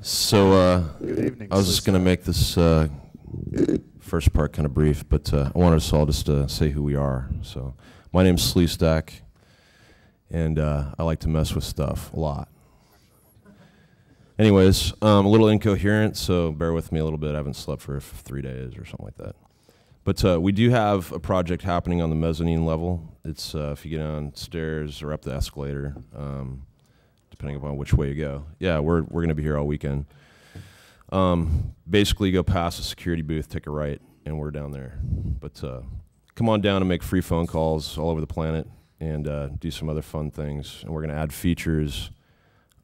So Good evening, I was just going to make this first part kind of brief, but I wanted us all just to say who we are. So my name's Slestak, and I like to mess with stuff a lot. Anyways, I'm a little incoherent, so bear with me a little bit. I haven't slept for 3 days or something like that. But we do have a project happening on the mezzanine level. It's if you get downstairs or up the escalator, depending upon which way you go. Yeah, we're going to be here all weekend. Basically, go past the security booth, take a right, and we're down there. But come on down and make free phone calls all over the planet and do some other fun things. And we're going to add features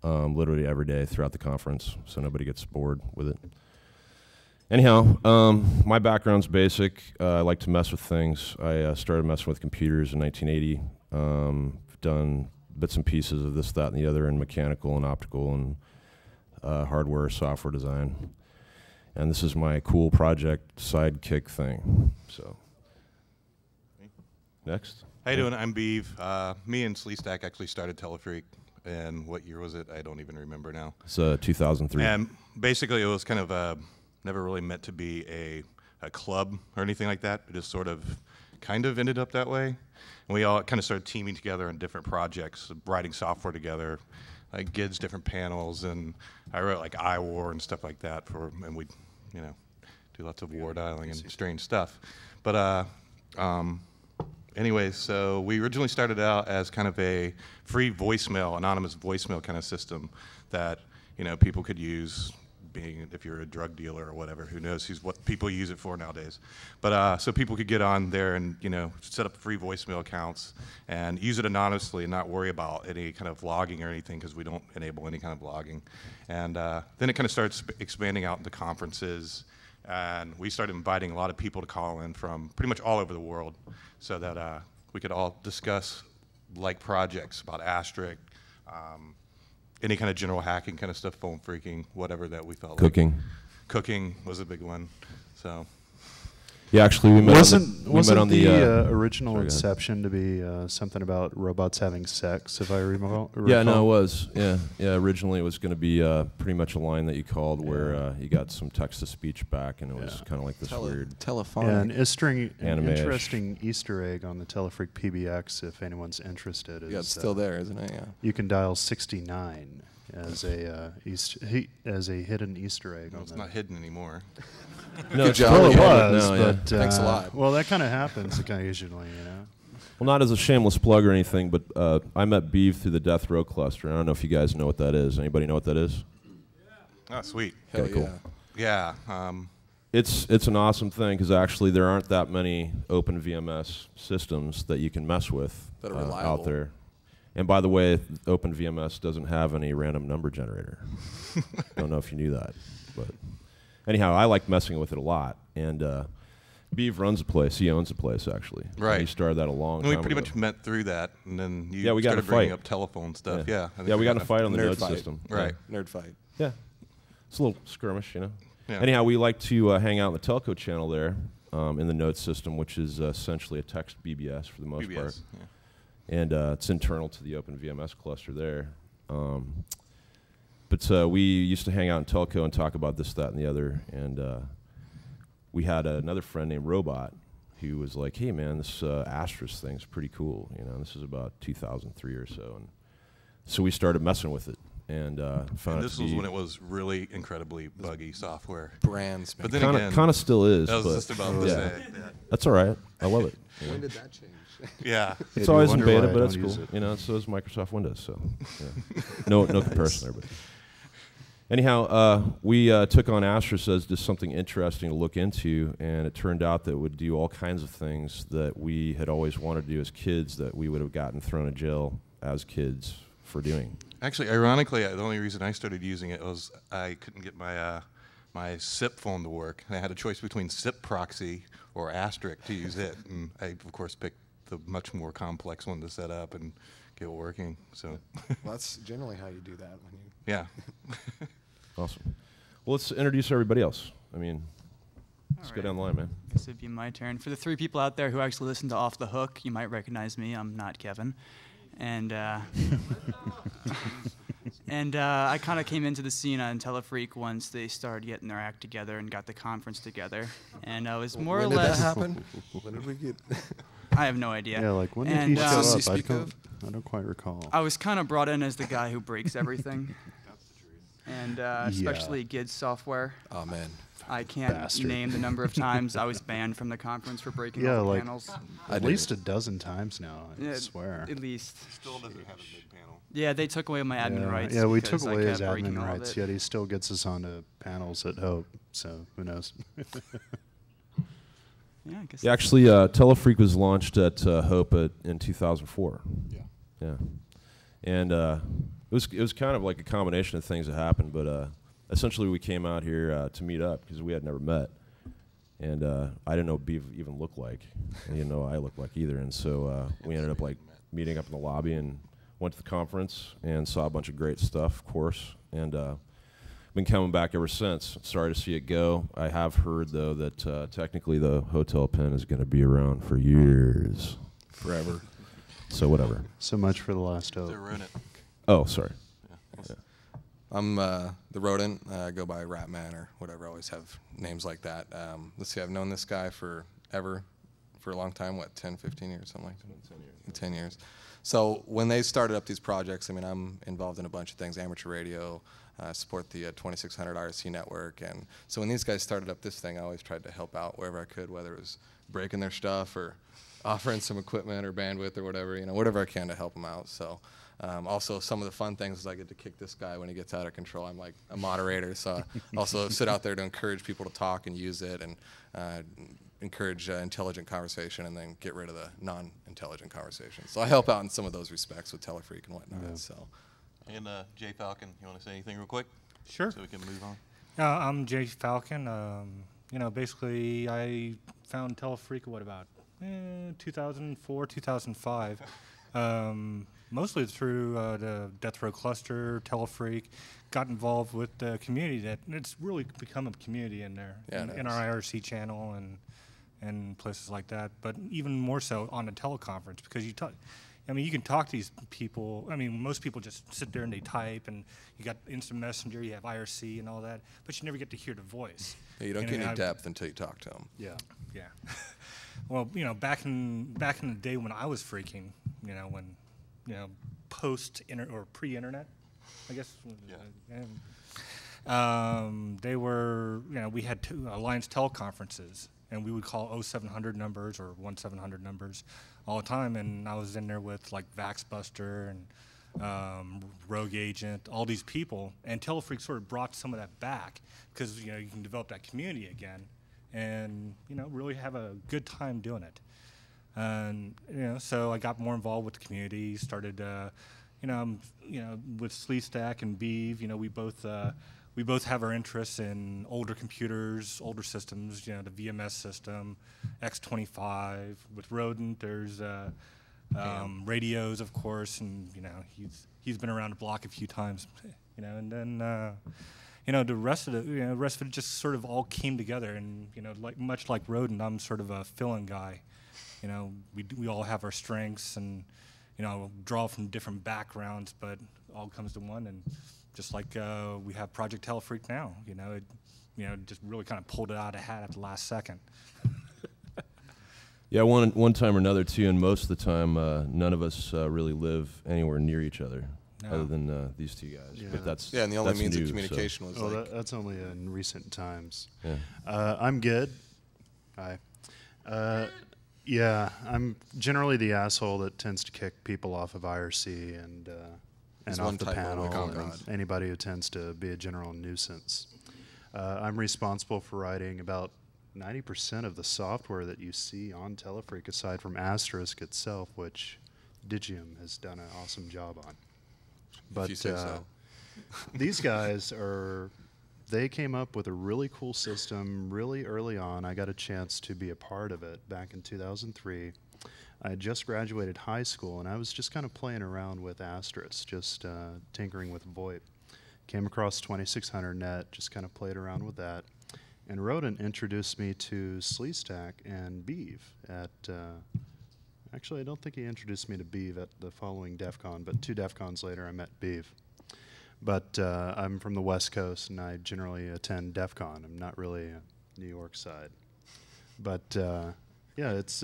literally every day throughout the conference, so nobody gets bored with it. Anyhow, my background's basic. I like to mess with things. I started messing with computers in 1980. Done bits and pieces of this, that, and the other in mechanical and optical and hardware, software design. And this is my cool project sidekick thing. So, next. How you doing? I'm Beave. Me and Slestak actually started Telephreak. And what year was it? I don't even remember now. It's 2003. And basically, it was kind of never really meant to be a club or anything like that. It just sort of kind of ended up that way. And we all kind of started teaming together on different projects, writing software together, like GIDS, different panels, and I wrote like iWar and stuff like that and we, do lots of war dialing and strange stuff. But anyway, so we originally started out as kind of a free voicemail, anonymous voicemail kind of system that people could use. Being if you're a drug dealer or whatever, who knows what people use it for nowadays. But so people could get on there and set up free voicemail accounts and use it anonymously and not worry about any kind of logging or anything because we don't enable any kind of logging. And then it kind of starts expanding out into conferences, and we started inviting a lot of people to call in from pretty much all over the world, so that we could all discuss like projects about Asterisk. Any kind of general hacking kind of stuff, phone freaking, whatever that we felt Cooking. like. Cooking was a big one. So. Yeah, actually, we met wasn't on the the original sorry, inception to be something about robots having sex, if I recall? Yeah, no, it was. Yeah. Originally, it was going to be pretty much a line that you called where you got some text-to-speech back, and it was kind of like this weird telephone. Yeah, an anime-ish. interesting Easter egg on the Telephreak PBX, if anyone's interested. Yeah, it's still there, isn't it? Yeah. You can dial 69 as a hidden Easter egg. Well, it's not hidden anymore. No, Good job. Well, it Yeah, was, no, yeah. but Thanks a lot. Well, that kind of happens occasionally, Well, not as a shameless plug or anything, but I met Beave through the Deathrow cluster. I don't know if you guys know what that is. Anybody know what that is? Oh, sweet. Hell Okay, cool. yeah. Yeah. It's an awesome thing because actually there aren't that many OpenVMS systems that you can mess with That are reliable. out there. And by the way, OpenVMS doesn't have any random number generator. Don't know if you knew that, but anyhow, I like messing with it a lot. And Beave runs the place. He owns the place, actually. Right. And he started that a long time We pretty ago. much met through that, and then you Yeah, we got in started a bringing fight. up telephone stuff. Yeah. I think Yeah, we got in a fight on the nerd node fight. system. Right. Nerd fight. Yeah. It's a little skirmish, Yeah. Anyhow, we like to hang out in the telco channel there in the node system, which is essentially a text BBS for the most BBS, part. yeah. And it's internal to the OpenVMS cluster there. But we used to hang out in telco and talk about this, that, and the other. And we had another friend named Robot who was like, hey, man, this Asterisk thing's pretty cool. This is about 2003 or so. And so we started messing with it. And found And this was when it was really incredibly buggy software. Brands. But then kind of still is. I was but just about to yeah. say. Yeah. That's all right. I love it. When did that change? Yeah. It's do always in wonder why beta, I but don't it's use cool. it. So is Microsoft Windows. So yeah. no comparison there. But anyhow, we took on Asterisk as just something interesting to look into, and it turned out that it would do all kinds of things that we had always wanted to do as kids that we would have gotten thrown in jail as kids for doing. Actually, ironically, the only reason I started using it was I couldn't get my SIP phone to work. And I had a choice between SIP proxy or Asterisk to use it, and I of course picked the much more complex one to set up and get it working. So Well, that's generally how you do that. When you yeah. Awesome. Well, let's introduce everybody else. Let's go down the line, man. I guess it'd be my turn. For the 3 people out there who actually listen to Off the Hook, you might recognize me. I'm Notkevin. And And I kind of came into the scene on Telephreak once they started getting their act together and got the conference together. And I was more when or did less. that happen? When did we get? I have no idea. Yeah, like when did And, he um, show you up? speak of? I don't quite recall. I was kind of brought in as the guy who breaks everything. And especially GID software. Oh man. I can't Bastard. name the number of times I was banned from the conference for breaking Yeah, all the like- panels. At least a dozen times now, I Yeah, swear. At least. Still doesn't have a big panel. Yeah, they took away my admin rights. Yeah, we because took I away his kept breaking admin all of rights, it. yet he still gets us onto panels at Hope. So who knows? Yeah, I guess. Yeah, actually, Telephreak was launched at Hope in 2004. Yeah. Yeah, and it was kind of like a combination of things that happened, but essentially we came out here to meet up because we had never met, and I didn't know what Beave even looked like. And he didn't know what I looked like either, and so we ended up like meeting up in the lobby and went to the conference and saw a bunch of great stuff, of course, and been coming back ever since. Sorry to see it go. I have heard though that technically the hotel pen is going to be around for years, Forever. so whatever. So much for the last To Hope. ruin it. Oh, sorry. I'm the rodent. I go by Ratman or whatever. I always have names like that. Let's see. I've known this guy for a long time. What, 10, 15 years, something like that? 10 years. 10 years. So when they started up these projects, I mean, I'm involved in a bunch of things, amateur radio, support the 2600 IRC network. And so when these guys started up this thing, I always tried to help out wherever I could, whether it was breaking their stuff or offering some equipment or bandwidth or whatever, whatever I can to help them out. So also some of the fun things is I get to kick this guy when he gets out of control. I'm like a moderator, so I also sit out there to encourage people to talk and use it and encourage intelligent conversation and then get rid of the non-intelligent conversation. So I help out in some of those respects with Telephreak and whatnot. Yeah. So. And Jfalcon, you want to say anything real quick? Sure. So we can move on. I'm Jfalcon. Basically, I found Telephreak, about 2004, 2005. Mostly through the Deathrow cluster, Telephreak. Got involved with the community. It's really become a community in there, Yeah, in our IRC channel and places like that. But even more so on a teleconference because you talk. I mean, you can talk to these people. I mean, most people just sit there and they type, and you got instant messenger, you have IRC and all that, but you never get to hear the voice. Yeah, you don't get any depth until you talk to them. Yeah. Yeah. Well, back in the day when I was freaking, when, or pre-internet, I guess. They were, we had two Alliance teleconferences, and we would call 0700 numbers or 1700 numbers all the time, and I was in there with like Vaxbuster and Rogue Agent, all these people, and Telephreak sort of brought some of that back because you can develop that community again, and really have a good time doing it. And so I got more involved with the community. Started, with Slestak and Beave. We both have our interests in older computers, older systems. The VMS system, X25. With Rodent, there's radios, of course, and he's been around the block a few times. And then the rest of it just sort of all came together. And much like Rodent, I'm sort of a fill-in guy. We all have our strengths and draw from different backgrounds, but all comes to one. And just like we have Project Telephreak now, it just really kind of pulled it out of the hat at the last second. Yeah, one time or another too, and most of the time, none of us really live anywhere near each other, other than these two guys. Yeah. But that's Yeah, and the only that's means new, of so- communication was That's only in recent times. Yeah. I'm good. Hi. Yeah, I'm generally the asshole that tends to kick people off of IRC and He's off one the type of panel, Recon and God. anybody who tends to be a general nuisance. I'm responsible for writing about 90% of the software that you see on Telephreak, aside from Asterisk itself, which Digium has done an awesome job on. But if you say so. these guys they came up with a really cool system really early on. I got a chance to be a part of it back in 2003. I had just graduated high school, and I was just kind of playing around with Asterisk, just tinkering with VoIP. Came across 2600 net, just kind of played around with that. And Rodent introduced me to Slestak and Beave at, actually I don't think he introduced me to Beave at the following DEF CON, but 2 DEF CONs later I met Beave. But I'm from the West Coast, and I generally attend DEF CON. I'm not really a New York side. But yeah, it's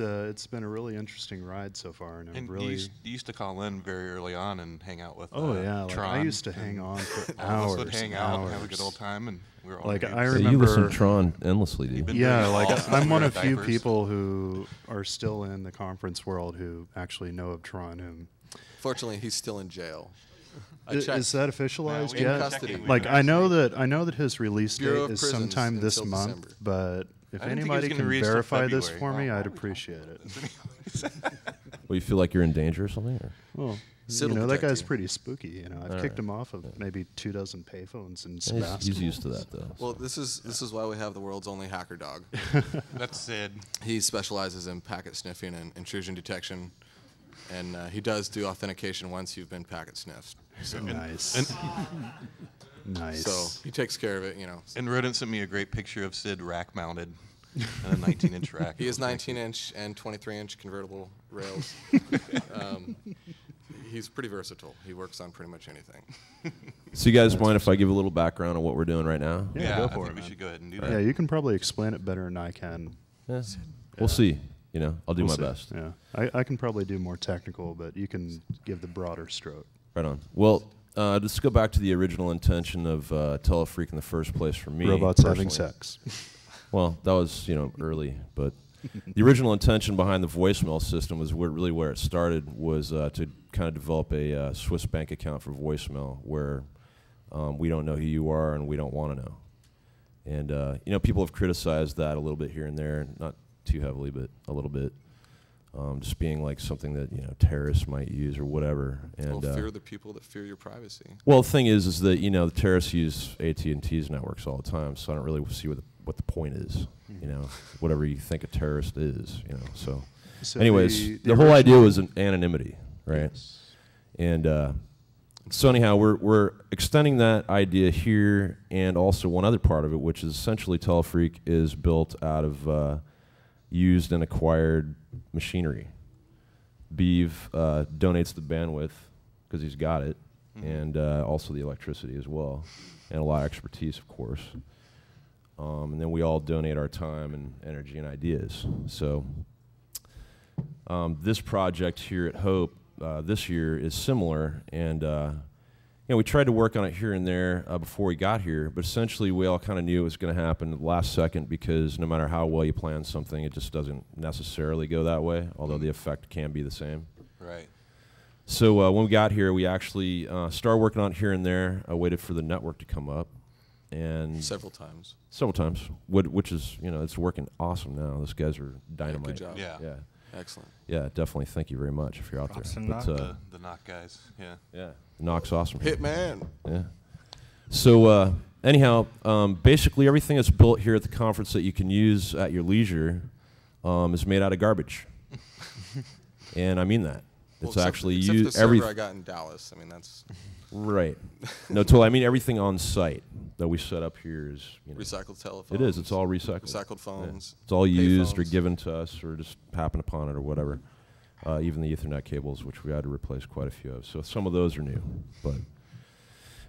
been a really interesting ride so far, and I'm And really. you used to call in very early on and hang out with. Oh yeah, like Tron. I used to hang on for All of hours. us would hang and out and hours. have a good old time, and we were all Like, noobs. I Yeah, remember. you listen to Tron endlessly, dude. Been Yeah, doing it like all since I'm we one were of few diapers. people who are still in the conference world who actually know of Tron. And Fortunately, he's still in jail. I is checked. that officialized we- In yet? custody. Like I know that his release Bureau date of is Prisons sometime this until month, December. but if I didn't think he was anybody gonna can release till verify this February. for me, Oh, I'd wow. appreciate it. Well, you feel like you're in danger or something? Or? Well, Sid you will know, that protect guy's you. pretty spooky. You know, I've All kicked right. him off of maybe 24 payphones in He's Sebastopol. used to that, though. Well, this is why we have the world's only hacker dog. That's Sid. He specializes in packet sniffing and intrusion detection, and he does do authentication once you've been packet sniffed. So, Nice. Nice. so he takes care of it. You know, And Rodent sent me a great picture of Sid rack mounted on a 19-inch rack. he has 19-inch and 23-inch convertible rails. He's pretty versatile. He works on pretty much anything. So you guys mind if I give a little background on what we're doing right now? Yeah, Yeah, go I for think it, we man. should go ahead and do Yeah, that. you can probably explain it better than I can. Yeah. We'll see. You know, I'll do We'll my see. best. Yeah, I can probably do more technical, but you can give the broader stroke. Right on. Well, just to go back to the original intention of Telephreak in the first place for me. Robots having personally. sex. Well, that was, early, but the original intention behind the voicemail system was really where it started, was to kind of develop a Swiss bank account for voicemail where we don't know who you are and we don't want to know. And, people have criticized that a little bit here and there, not too heavily, but a little bit. Just being like something that, terrorists might use or whatever. And Well, fear the people that fear your privacy. well, the thing is that the terrorists use AT&T's networks all the time, so I don't really see what the point is. Whatever you think a terrorist is. So, So anyways, the whole idea was anonymity, right? And so anyhow, we're extending that idea here, and also one other part of it, which is essentially Telephreak is built out of used and acquired machinery. Beave donates the bandwidth because he's got it, and also the electricity as well, and a lot of expertise, of course. And then we all donate our time and energy and ideas. So this project here at Hope this year is similar, and we tried to work on it here and there before we got here, but essentially we all kind of knew it was going to happen at the last second, because no matter how well you plan something, it just doesn't necessarily go that way, although the effect can be the same. Right. So when we got here, we actually started working on it here and there. I waited for the network to come up, and Several times. which is, it's working awesome now. Those guys are dynamite. Good job. Yeah. Yeah. Excellent. Yeah, definitely. Thank you very much if you're out Props there. and But, The knock guys. Yeah. yeah, Knock's awesome. Hitman. Yeah. So anyhow, basically everything that's built here at the conference that you can use at your leisure is made out of garbage, and I mean that. Well, It's except- actually except used the server I got in Dallas. I mean, that's right. No, totally. I mean everything on site that we set up here is recycled telephones. It is. It's all recycled. Recycled Yeah. phones. It's all used or phones. given to us or just happened upon it or whatever. Even the Ethernet cables, which we had to replace quite a few of. So some of those are new. But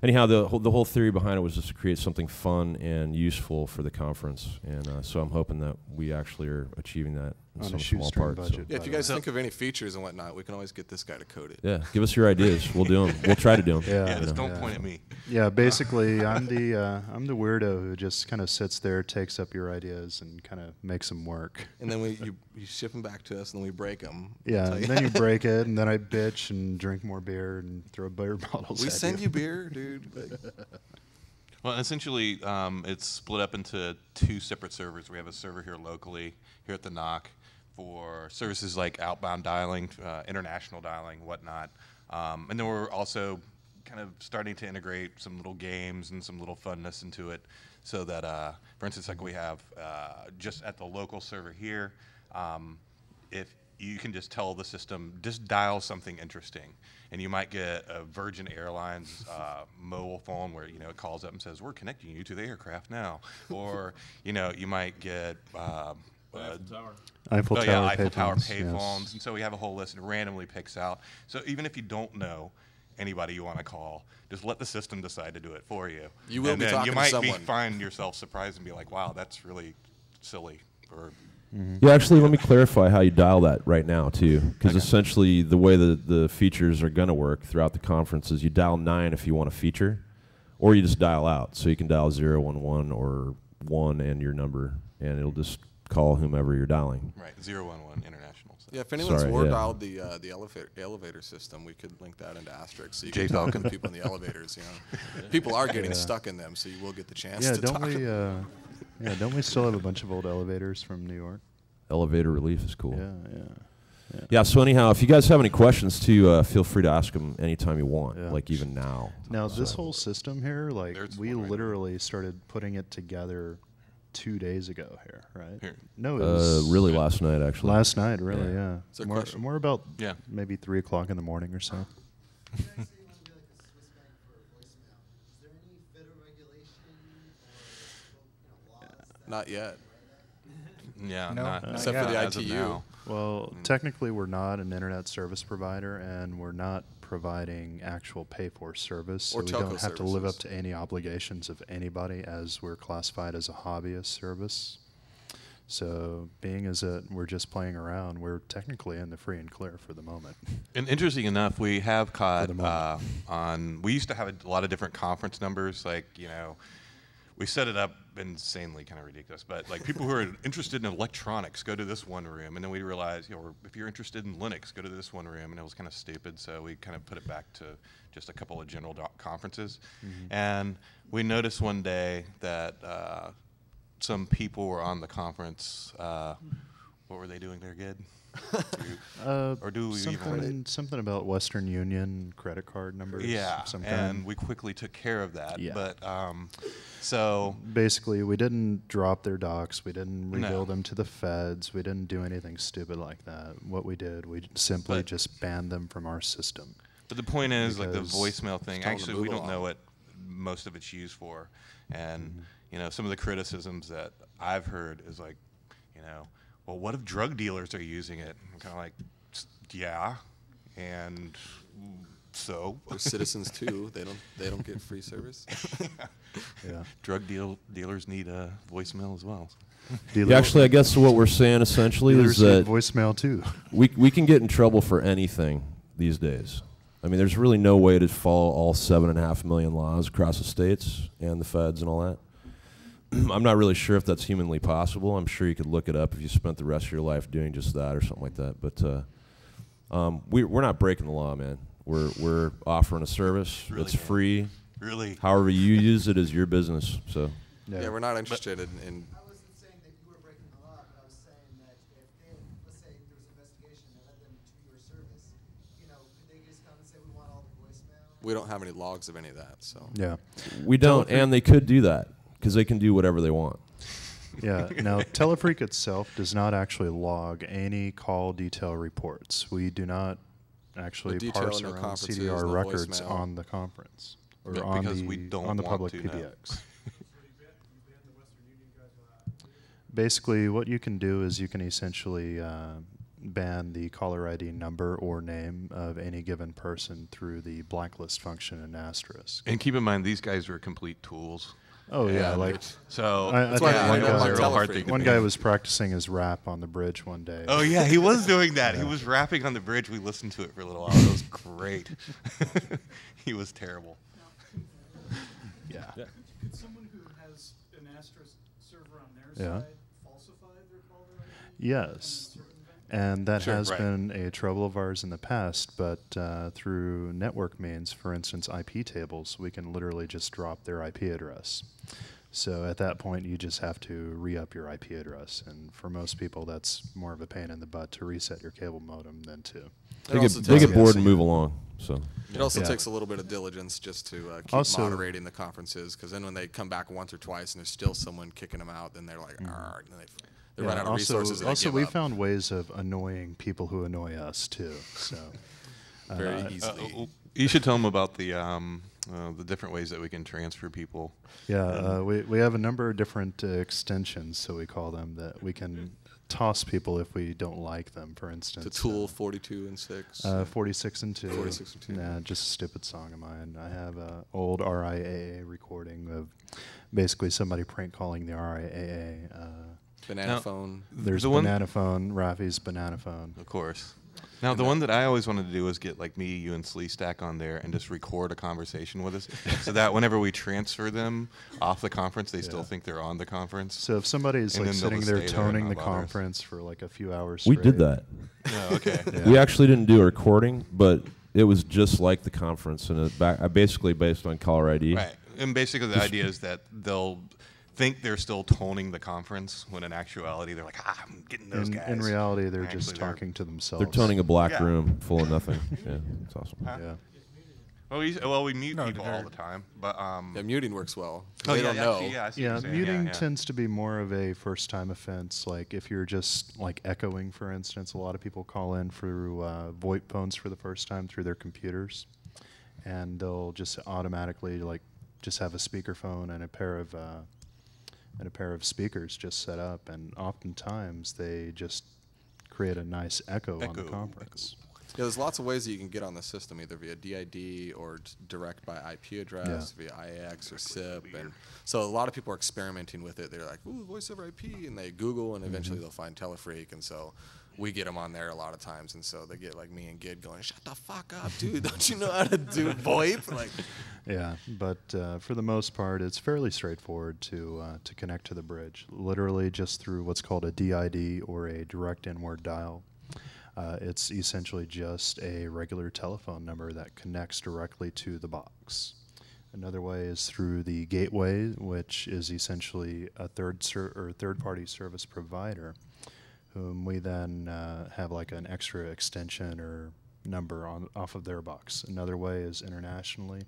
anyhow, the whole theory behind it was just to create something fun and useful for the conference. And so I'm hoping that we actually are achieving that in On a some small shoestring part. So. budget. Yeah, if by you the guys way. think of any features and whatnot, we can always get this guy to code it. Yeah, give us your ideas. We'll do them. We'll try to do them. Yeah. Yeah, just don't Yeah. point at me. Yeah, basically, I'm the weirdo who just kind of sits there, takes up your ideas, and kind of makes them work. And then you ship them back to us, and then we break them. Yeah, and then you break it, and then I bitch and drink more beer and throw beer bottles. We at send you beer, dude. Like, Well, essentially, it's split up into two separate servers. We have a server here locally, here at the Knock, for services like outbound dialing, international dialing, whatnot. And then we're also kind of starting to integrate some little games and some little funness into it, so that, for instance, like we have just at the local server here, if you can just tell the system, just dial something interesting. And you might get a Virgin Airlines mobile phone where, it calls up and says, "We're connecting you to the aircraft now." Or, you might get Eiffel Tower, Eiffel Tower payphones, payphones. yes. And so we have a whole list, and it randomly picks out. So even if you don't know, anybody you want to call. Just let the system decide to do it for you. You will and be then talking you might to someone. find yourself surprised and be like, wow, that's really silly. Or Yeah, actually, let me clarify how you dial that right now, too. Because essentially, the way the features are going to work throughout the conference is you dial 9 if you want a feature, or you just dial out. So you can dial 011 or 1 and your number, and it'll just call whomever you're dialing. right, 011 international. So. Yeah, if anyone's Sorry, war yeah. dialed the elevator system, we could link that into Asterisk, so you can talk to people in the elevators. You know, people are getting stuck in them, so you will get the chance Yeah, to don't talk. we? Don't we still have a bunch of old elevators from New York? Elevator relief is cool. Yeah. Yeah, so anyhow, if you guys have any questions, too, feel free to ask them anytime you want, Yeah. like even now. Now this So- whole system here, like There's we one right literally started putting it together 2 days ago here, right? Here. No, it was really last night, actually. last night, really, yeah. Is there a More, question? more about Yeah. maybe 3 o'clock in the morning or so. Not yet. Yeah, No, not, not Except yet. for the as of ITU. now. Well, technically, we're not an internet service provider, and we're not providing actual pay-for service, so Or we telco don't have to live up services. to any obligations of anybody, as we're classified as a hobbyist service. So, being as that we're just playing around, we're technically in the free and clear for the moment. And interesting enough, we have caught the moment. on. We used to have a lot of different conference numbers. Like, you know, we set it up insanely kind of ridiculous. But like people who are interested in electronics go to this one room, and then we realized, you know, if you're interested in Linux, go to this one room, and it was kind of stupid. So we kind of put it back to just a couple of general conferences. And we noticed one day that some people were on the conference. What were they doing there, Gid? Or do we even Something about Western Union credit card numbers. Yeah, of some and kind. we quickly took care of that. Yeah. But so Basically, we didn't drop their docs. We didn't No. reveal them to the feds. We didn't do anything stupid like that. What we did, we simply But- just banned them from our system. But the point is, like the Because voicemail thing. tell them to Actually, we move don't know along. what most of it's used for, and you know, some of the criticisms that I've heard is like, you know, well, what if drug dealers are using it? I'm kind of like, yeah, and so They're citizens too. They don't get free service. Yeah. drug dealers need a voicemail as well. Yeah, actually, I guess what we're saying essentially is dealers need that voicemail too. we can get in trouble for anything these days. I mean, there's really no way to follow all 7.5 million laws across the states and the feds and all that. I'm not really sure if that's humanly possible. I'm sure you could look it up if you spent the rest of your life doing just that or something like that. But we're not breaking the law, man. We're offering a service. Really, It's man. free. Really, However you use it is your business. So Yeah, we're not interested in I wasn't saying that you were breaking the law, but I was saying that if they, let's say there was an investigation that led them to your service, you know, could they just come and say we want all the voicemail? we don't have any logs of any of that. So Yeah. we don't, and they could do that because they can do whatever they want. Yeah. Now, Telephreak itself does not actually log any call detail reports. We do not actually detail parse in the our own conferences, CDR the records voicemail. on the conference or Yeah, on because the we don't on the want public to now. PBX. Basically, what you can do is you can essentially ban the caller ID number or name of any given person through the blacklist function in Asterisk. and keep in mind these guys are complete tools. Oh yeah, And like so. I That's think why one I know guy- my a real hard Telephreak. thing to one do. guy was practicing his rap on the bridge one day. Oh yeah, he was doing that. He was rapping on the bridge. We listened to it for a little while. It was great. He was terrible. Yeah. Could someone who has an Asterisk server on their Yeah. side falsify their caller ID? Yes. And that Sure, has right. been a trouble of ours in the past, but through network means, for instance, IP tables, we can literally just drop their IP address. So at that point, you just have to re-up your IP address. And for most people, that's more of a pain in the butt to reset your cable modem than to. They also get takes- bored and move along. So It also Yeah. takes a little bit of diligence just to keep Also- moderating the conferences, because then when they come back once or twice and there's still someone kicking them out, then they're like, "Arr," and then they run out of resources. And also they we give up found ways of annoying people who annoy us too. So very easily. You should tell them about the different ways that we can transfer people. yeah, we have a number of different extensions, so we call them, that we can toss people if we don't like them, for instance. The Tool 42 and 6. 46 and 2. 46 and 2. Nah, just a stupid song of mine. I have an old RIAA recording of basically somebody prank calling the RIAA. Banana Phone. There's Banana Phone, Rafi's Banana Phone. Of course. Now, the one that I always wanted to do was get like me, you, and Slestak on there and just record a conversation with us so that whenever we transfer them off the conference, they still think they're on the conference. So if somebody's And like then they'll sitting just there stay there and toning not the bother us. conference for like a few hours We straight. did that. Oh, okay. Yeah. We actually didn't do a recording, but it was just like the conference, and basically based on caller ID. Right. And basically the idea is that they'll think they're still toning the conference when in actuality they're like, I'm getting those guys. In reality, they're Actually, just talking to themselves. They're toning a black Yeah. room full of nothing. Yeah, it's awesome. Yeah. Well, we mute No, people all they're- the time, but Yeah, muting works well. 'Cause oh, they yeah, don't know. actually, yeah, I see what Yeah, you're saying. muting yeah. tends to be more of a first-time offense. Like if you're just like echoing, for instance, a lot of people call in through VoIP phones for the first time through their computers, and they'll just automatically like just have a speakerphone and a pair of speakers just set up, and oftentimes they just create a nice echo on the Echo. conference. Yeah, there's lots of ways that you can get on the system, either via DID or direct by IP address, via IAX or SIP. And so a lot of people are experimenting with it. They're like, ooh, voice over IP, and they Google, and eventually they'll find Telephreak. And so we get them on there a lot of times. And so they get like me and Gid going, shut the fuck up, dude. Don't you know how to do VoIP? Like, Yeah, but for the most part, it's fairly straightforward to connect to the bridge. Literally just through what's called a DID or a direct inward dial. It's essentially just a regular telephone number that connects directly to the box. Another way is through the gateway, which is essentially a third-party service provider, whom we then have like an extra extension or number off of their box. Another way is internationally,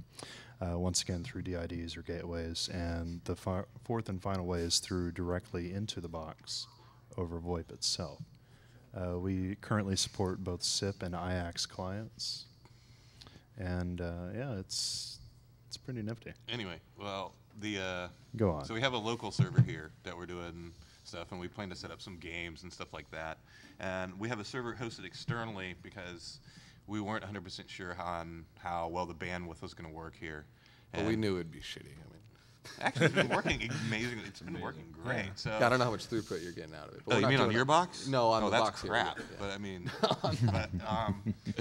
once again through DIDs or gateways, and the fourth and final way is through directly into the box over VoIP itself. We currently support both SIP and IAX clients, and yeah, it's pretty nifty. Anyway, well, Go on. So we have a local server here that we're doing stuff, and we plan to set up some games and stuff like that. And we have a server hosted externally because we weren't 100% sure on how well the bandwidth was going to work here. but we knew it'd be shitty. I mean, Actually, it's been working amazingly. It's been working great. So yeah, I don't know how much throughput you're getting out of it. But Oh, we're you not mean on doing your it- box? No, on the that's box here. crap. Yeah. But I mean,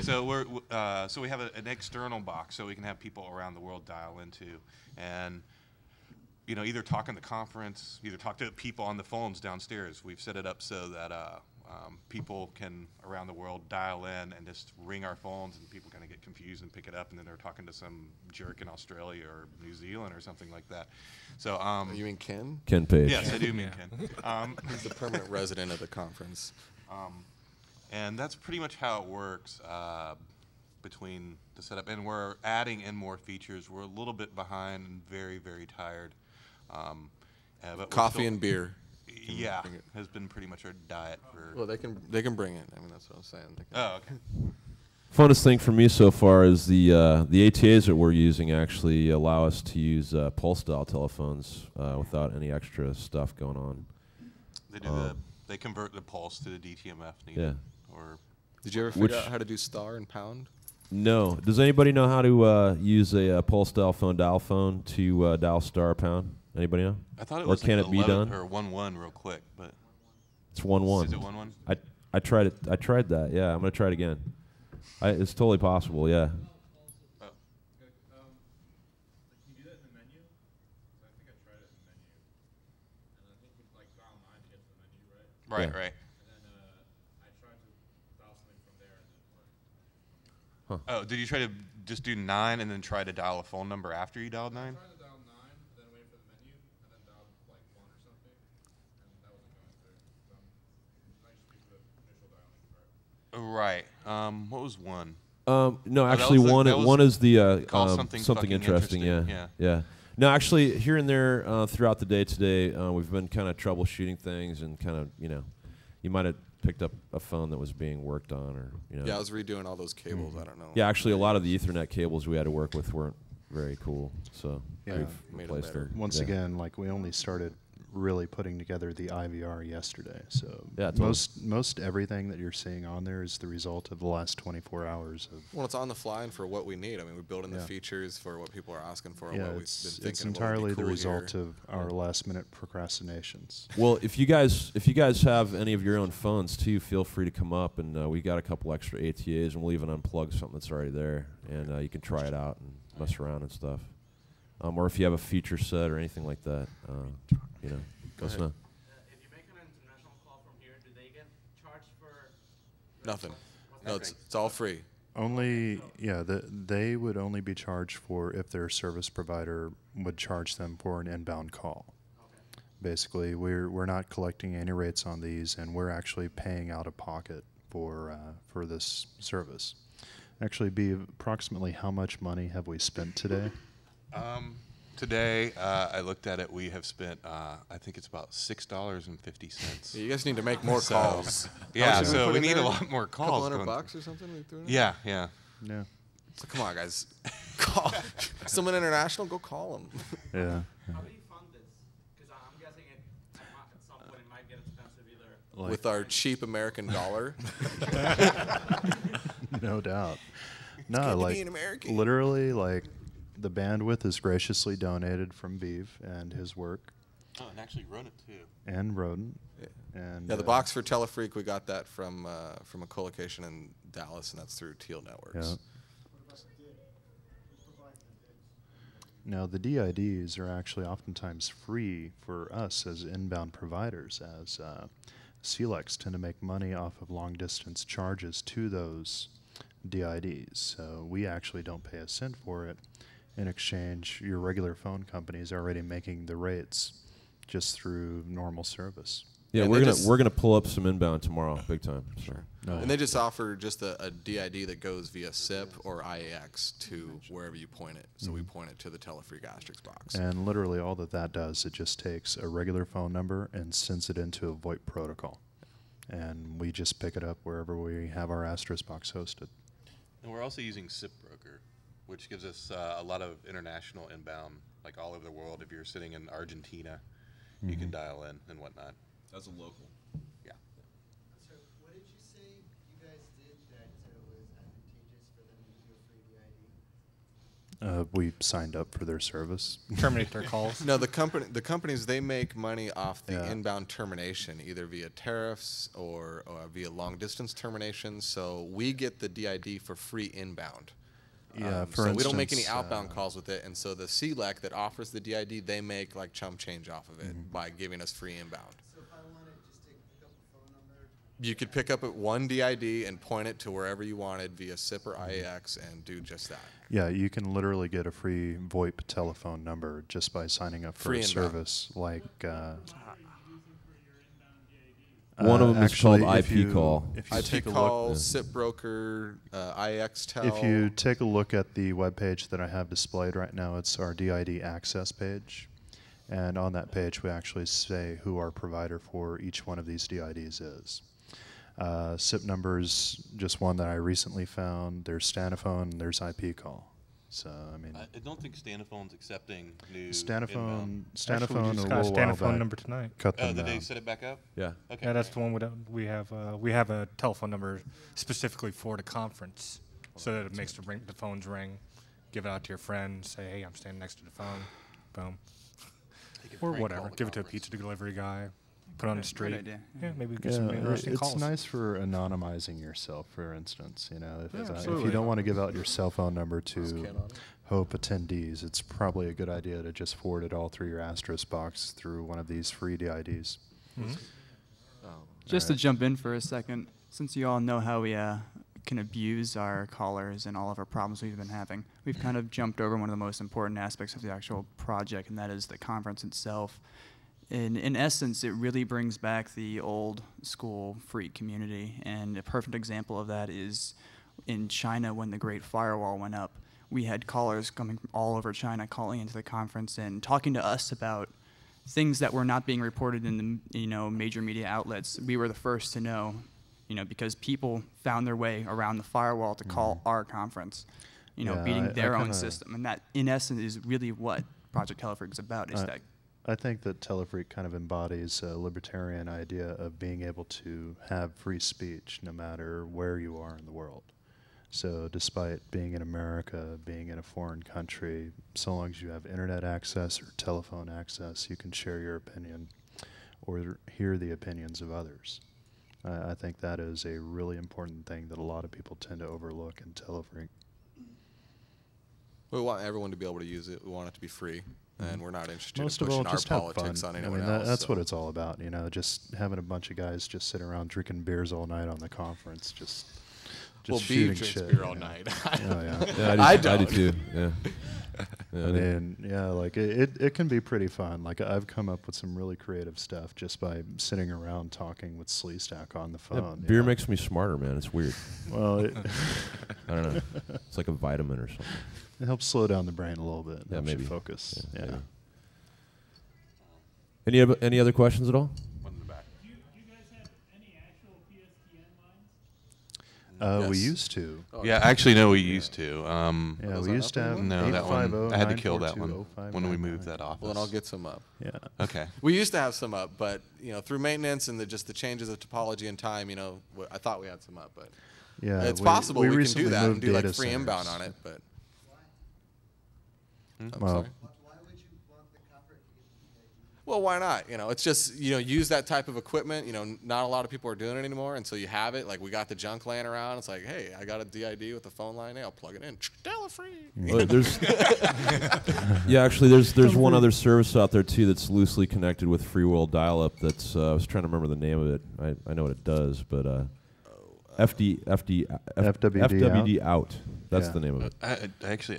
so so we have an external box, so we can have people around the world dial into, and either talk in the conference, either talk to people on the phones downstairs. We've set it up so that people can around the world dial in and just ring our phones, and people kind of get confused and pick it up, and then they're talking to some jerk in Australia or New Zealand or something like that. So You mean Ken? Ken Page. yes, I do mean Ken. He's the permanent resident of the conference. And that's pretty much how it works between the setup. And we're adding in more features. We're a little bit behind and very, very tired. But we're Coffee still- and beer. Yeah, bring it. has been pretty much our diet for. Well, they can bring it. I mean, that's what I was saying. They can- Oh, okay. Funnest thing for me so far is the ATAs that we're using actually allow us to use pulse dial telephones without any extra stuff going on. They do they convert the pulse to the DTMF needed. Yeah. Or Did you ever figure out how to do star and pound? No. Does anybody know how to use a pulse dial phone to dial star pound? Anybody know? I thought it Or was can like it be 11 done? or 1-1 real quick, but It's 1-1. is it 1-1? I tried it. I tried that. Yeah, I'm gonna try it again. It's totally possible. Yeah. Oh. Can you do that in the menu? I think I tried it in the menu. And I think you like dial 9 to get to the menu, right? Right, Yeah. right. And then I tried to dial something from there and it didn't work. Oh, did you try to just do 9 and then try to dial a phone number after you dialed 9? I tried to dial 9, then wait for the menu, and then dial like 1 or something, and that wasn't going through. So I just used the initial dialing part. Right. What was 1? No, that actually, was the- one that was one is the call something fucking interesting. Yeah, interesting, yeah. No, actually, here and there throughout the day today, we've been kind of troubleshooting things, and kind of you might have picked up a phone that was being worked on, or Yeah, I was redoing all those cables. I don't know. Yeah, actually, a lot of the Ethernet cables we had to work with weren't very cool, so Yeah. we've Made 'em replaced better. them. Once Yeah. again, like we only started really putting together the IVR yesterday. So Yeah, totally. most everything that you're seeing on there is the result of the last 24 hours of. Well, it's on the fly and for what we need. I mean, we build in the Yeah. features for what people are asking for. Yeah, what we've it's been thinking entirely of what the would be cool result here. of our last minute procrastinations. Well, if you guys have any of your own phones too, feel free to come up, and we got a couple extra ATAs, and we'll even unplug something that's already there, and you can try it out and mess around and stuff. Or if you have a feature set or anything like that, you know, let us know. If you make an international call from here, do they get charged for? Nothing. No, it's all free. Only, yeah, they would only be charged for if their service provider would charge them for an inbound call. Okay. Basically, we're not collecting any rates on these, and we're actually paying out of pocket for this service. Actually, Beave, approximately how much money have we spent today? Today, I looked at it. We have spent, I think it's about $6.50. Yeah, you guys need to make more calls. Yeah, How much did so put we in need there? a lot more calls. $200 going or something? We threw in? Yeah, yeah. Yeah. So come on, guys. Call someone international. Go call them. Yeah. How do you fund this? Because I'm guessing at some point it might get expensive either. Like- With our cheap American dollar. No doubt. good No, to be like an American. literally, like the bandwidth is graciously donated from Beave and his work, Oh, and actually run it too. and Rodent. And Yeah, the box for Telephreak, we got that from a co-location in Dallas, and that's through Teal Networks. Yeah. Now, the DIDs are actually oftentimes free for us as inbound providers, as CLECs tend to make money off of long-distance charges to those DIDs. So we actually don't pay a cent for it. In exchange, your regular phone company is already making the rates just through normal service. Yeah, And we're they gonna just- we're gonna pull up some inbound tomorrow, big time. Sure. No. And they just offer just a DID that goes via SIP or IAX to wherever you point it. So we point it to the Telephreak Asterisk box. And literally all that does, it just takes a regular phone number and sends it into a VoIP protocol. And we just pick it up wherever we have our Asterisk box hosted. And we're also using SIP Broker, which gives us a lot of international inbound, like all over the world. If you're sitting in Argentina, you can dial in and whatnot. As a local. Yeah. So what did you say you guys did that was advantageous for them to do a free DID? We signed up for their service. Terminate their calls. No, the companies, they make money off the Yeah. inbound termination, either via tariffs or via long distance termination. So we get the DID for free inbound. Yeah, for so instance, we don't make any outbound calls with it, and so the CLEC that offers the DID, they make like chump change off of it by giving us free inbound. So if I wanted to just pick up a phone number, You could pick up at one DID and point it to wherever you wanted via SIP or IAX and do just that. Yeah, you can literally get a free VoIP telephone number just by signing up for Free a inbound. service like. One of them is called actually, IP call. If you IP take a call, look, SIP broker, IAX tel. if you take a look at the webpage that I have displayed right now, it's our DID access page. And on that page, we actually say who our provider for each one of these DIDs is. SIP number is just one that I recently found. There's Stanophone, and there's IP call. So, I mean, I don't think Stanophone's accepting new Stanophone, Actually, Stanophone we just a got a little while Stanophone back number tonight. cut Oh, them did they down. set it back up? Yeah. Okay. Yeah, that's the one we have. We have a telephone number specifically for the conference, so that it makes the phones ring. Give it out to your friend. Say, hey, I'm standing next to the phone. Boom. Or whatever. Give it to a pizza delivery guy. Put it on the street. Good idea. Yeah, maybe we get Yeah, some interesting it's calls. nice for anonymizing yourself, for instance. You know, if you absolutely. don't want to give out your cell phone number to Hope attendees, it's probably a good idea to just forward it all through your Asterisk box through one of these free DIDs. Just to jump in for a second, since you all know how we can abuse our callers and all of our problems we've been having, we've kind of jumped over one of the most important aspects of the actual project, and that is the conference itself. In essence, it really brings back the old school freak community, and a perfect example of that is in China when the Great Firewall went up. We had callers coming from all over China calling into the conference and talking to us about things that were not being reported in the major media outlets. We were the first to know, because people found their way around the firewall to call our conference, Yeah, beating I their own kinda- system, and that in essence is really what Project Telephreak is about. Is that I think that Telephreak kind of embodies a libertarian idea of being able to have free speech no matter where you are in the world. So despite being in America, being in a foreign country, so long as you have internet access or telephone access, you can share your opinion or hear the opinions of others. I think that is a really important thing that a lot of people tend to overlook in Telephreak. We want everyone to be able to use it. We want it to be free, and we're not interested Most in of all, pushing our just have politics fun. on anyone That's else. what it's all about, you know, just having a bunch of guys just sitting around drinking beers all night on the conference, just Well, shooting Beave drinks shit. beer all you know. night. Oh, yeah. Yeah, I I don't. do too. Yeah. Yeah, I mean, yeah, like it can be pretty fun. Like I've come up with some really creative stuff just by sitting around talking with Slestak on the phone. beer makes me smarter, man. It's weird. Well, I don't know. It's like a vitamin or something. it helps slow down the brain a little bit. Yeah, helps maybe. you focus. Yeah, Yeah. maybe. Any other questions at all? One in the back. Do you guys have any actual PSTN lines? We Yes. used to. Oh, Yeah, actually, no, we used to. Yeah, was we that used to up have anymore? No, that one. I had to kill that 855-942-0599. one when we moved that office. Well, then I'll get some up. Yeah. Okay. We used to have some up, but through maintenance and just the changes of topology and time, I thought we had some up, but Yeah. it's possible we can do recently that and moved do like data free inbound centers. on it. But I'm Well, sorry. Why would you want the copper to get Well, why not? It's just use that type of equipment. Not a lot of people are doing it anymore, and so you have it. Like we got the junk laying around. It's like, hey, I got a DID with a phone line. Hey, I'll plug it in. Telephreak. Well, actually, there's one other service out there too that's loosely connected with free world dial-up. That's I was trying to remember the name of it. I know what it does, but FWD out. That's Yeah. the name of it. I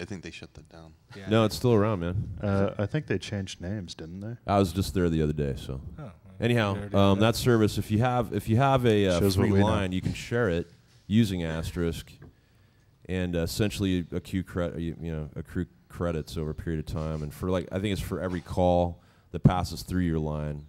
think they shut that down. No, it's still around, man. I think they changed names, didn't they? I was just there the other day, so. Oh, Anyhow, we already did that service, if you have a Shows what free we know. line, you can share it using Asterisk, and essentially accrue credits over a period of time. And for I think it's for every call that passes through your line,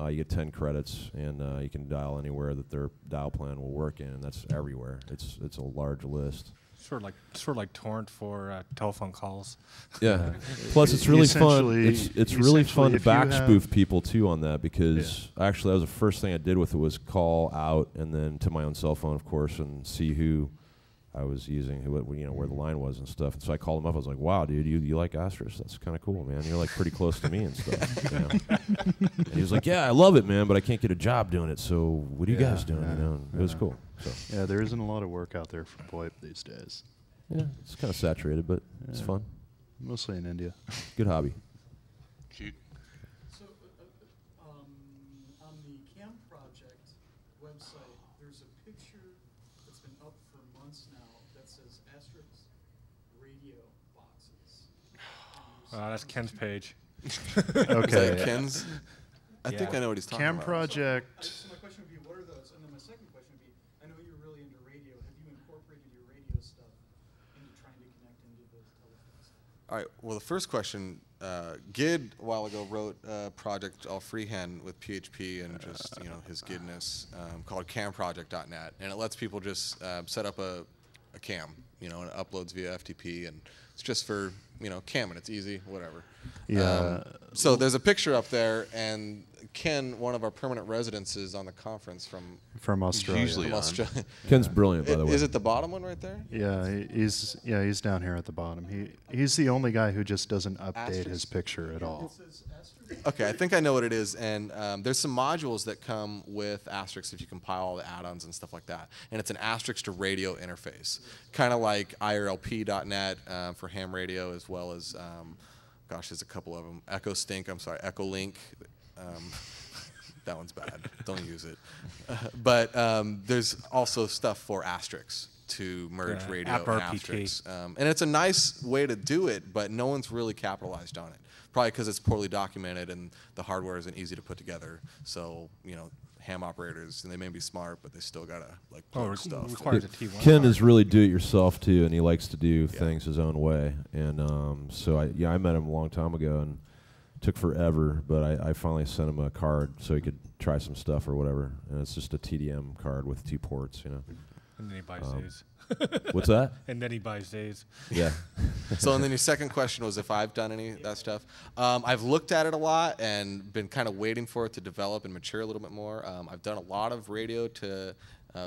you get 10 credits, and you can dial anywhere that their dial plan will work in, and that's everywhere. It's a large list. Sort of like torrent for telephone calls. Yeah. Plus, it's really fun. Essentially- It's really fun to essentially, if you back have- spoof people too on that, because actually that was the first thing I did with it was call out and then to my own cell phone, of course, and see who I was using, where the line was and stuff. And so I called him up. I was like, "Wow, dude, you like Asterisk? That's kind of cool, man. You're like pretty close to me and stuff." And he was like, "Yeah, I love it, man, but I can't get a job doing it. So what are you guys doing?" And it was cool. So Yeah, there isn't a lot of work out there for VoIP these days. yeah, it's kind of saturated, but it's Yeah. fun. Mostly in India. Good hobby. Shoot. So, on the Cam Project website, there's a picture that's been up for months now that says Asterisk radio boxes. That's Ken's page. Is Okay. that Ken's? I think Yeah. I know what he's talking Cam about. Project. So my question would be, what are those? And then my second question would be, I know you're really into radio. Have you incorporated your radio stuff into trying to connect into those telephones? All right. Well, the first question, Gid a while ago wrote a project all freehand with PHP and just his Gidness called camproject.net, and it lets people just set up a cam, and it uploads via FTP, and it's just for cam, and it's easy, whatever. Yeah. So there's a picture up there, and Ken, one of our permanent residents, is on the conference from From Australia. usually on. Australia. Ken's brilliant, by the way. Is it the bottom one right there? Yeah, he's down here at the bottom. He's the only guy who just doesn't update Asterisk? his picture at all. It says Asterisk. Okay, I think I know what it is, and there's some modules that come with Asterisk if you compile all the add-ons and stuff like that, and it's an Asterisk to radio interface, kind of like IRLP.net for ham radio, as well as, there's a couple of them, Echolink. That one's bad. Don't use it. But there's also stuff for Asterisk to merge Yeah, radio app and RPT. Asterisk. And it's a nice way to do it, but no one's really capitalized on it. Probably because it's poorly documented and the hardware isn't easy to put together. So, ham operators, and they may be smart, but they still got to plug stuff. Requires a T1. Ken is really do-it-yourself too, and he likes to do things his own way. And so I met him a long time ago, and it took forever, but I finally sent him a card so he could try some stuff or whatever. And it's just a TDM card with 2 ports, And then he buys days. What's that? And then he buys days. Yeah. So, and then your second question was if I've done any of that stuff. I've looked at it a lot and been kind of waiting for it to develop and mature a little bit more. I've done a lot of radio to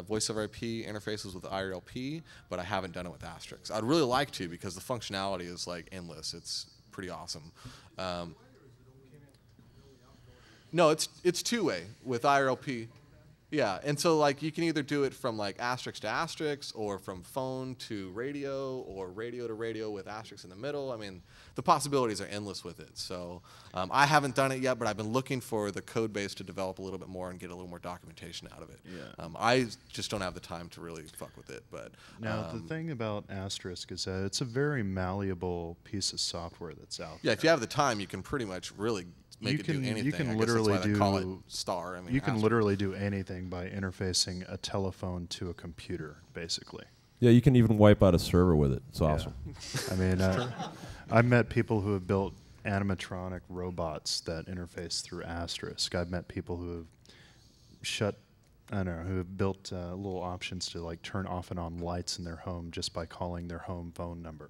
voice over IP interfaces with IRLP, but I haven't done it with Asterisk. I'd really like to because the functionality is like endless. It's pretty awesome. No, it's two-way with IRLP. Yeah, and so like you can either do it from like asterisk to asterisk, or from phone to radio, or radio to radio with asterisks in the middle. I mean, the possibilities are endless with it. So I haven't done it yet, but I've been looking for the code base to develop a little bit more and get a little more documentation out of it. Yeah. I just don't have the time to really fuck with it. But now the thing about Asterisk is that it's a very malleable piece of software that's out yeah, there. if you have the time, you can pretty much really make it do anything. You can I guess literally that's why they call it star. I mean, you can Asterisk. literally do anything by interfacing a telephone to a computer, basically. Yeah, you can even wipe out a server with it. It's awesome. I mean, I've met people who have built animatronic robots that interface through Asterisk. I've met people who have who have built little options to like turn off and on lights in their home just by calling their home phone number.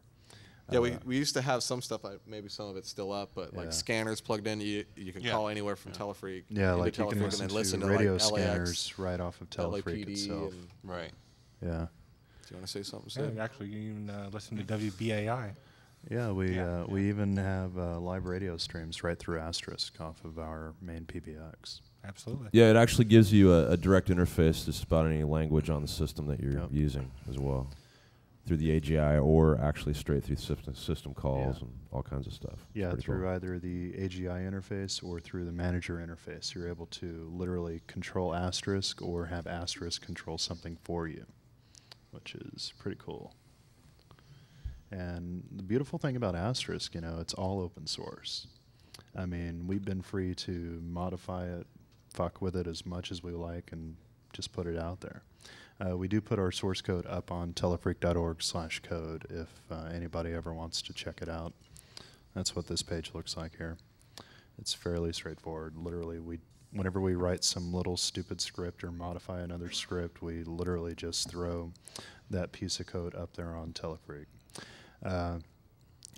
Yeah, we used to have some stuff, maybe some of it's still up, but like scanners plugged in, you can call anywhere from Telephreak. Yeah, into like you can Telephreak and listen then to radio like scanners LAX, right off of Telephreak LAPD itself. Right. Yeah. Do you want to say something, Sid? Yeah, actually, you can listen to WBAI. Yeah, we even have live radio streams right through Asterisk off of our main PBX. Absolutely. Yeah, it actually gives you a direct interface to just about any language on the system that you're using as well, through the AGI or actually straight through system calls and all kinds of stuff. Yeah, through either the AGI interface or through the manager interface, you're able to literally control Asterisk or have Asterisk control something for you, which is pretty cool. And the beautiful thing about Asterisk, it's all open source. I mean, we've been free to modify it, fuck with it as much as we like, and just put it out there. We do put our source code up on telephreak.org/code if anybody ever wants to check it out. That's what this page looks like here. It's fairly straightforward. Literally, whenever we write some little stupid script or modify another script, we literally just throw that piece of code up there on Telephreak.